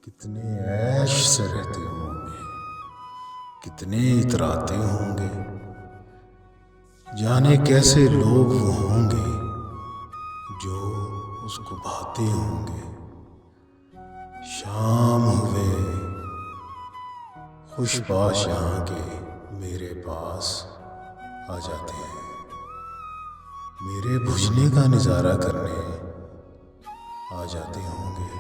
कितने ऐश से रहते होंगे, कितने इतराते होंगे, जाने कैसे लोग वो होंगे जो उसको भाते होंगे। शाम हुए खुशबाश यहाँ के मेरे पास आ जाते हैं, मेरे बुझने का नजारा करने आ जाते होंगे।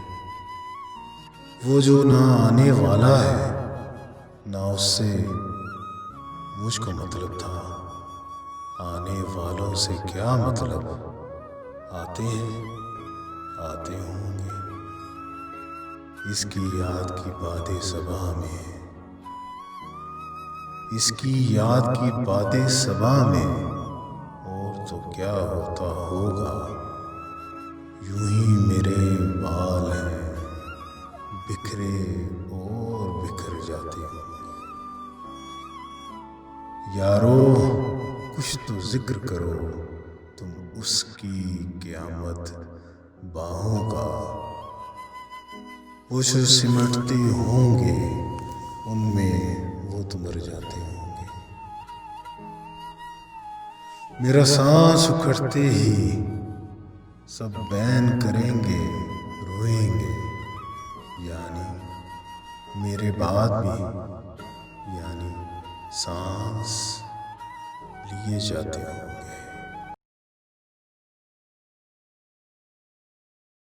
वो जो ना आने वाला है ना उससे मुझको मतलब था, आने वालों से क्या मतलब, आते हैं आते होंगे। इसकी याद की बातें सबा में, इसकी याद की बातें सबा में, और तो क्या होता होगा। यूं ही मेरे बाल हैं बिखरे और बिखर जाते होंगे। यारो कुछ तो जिक्र करो तुम उसकी क़यामत बाहों का, वो जो सिमटते होंगे उनमें वो तो मर जाते होंगे। मेरा सांस उखड़ते ही सब बैन करेंगे रोएंगे, यानी मेरे बाद भी यानी सांस लिए जाते होंगे।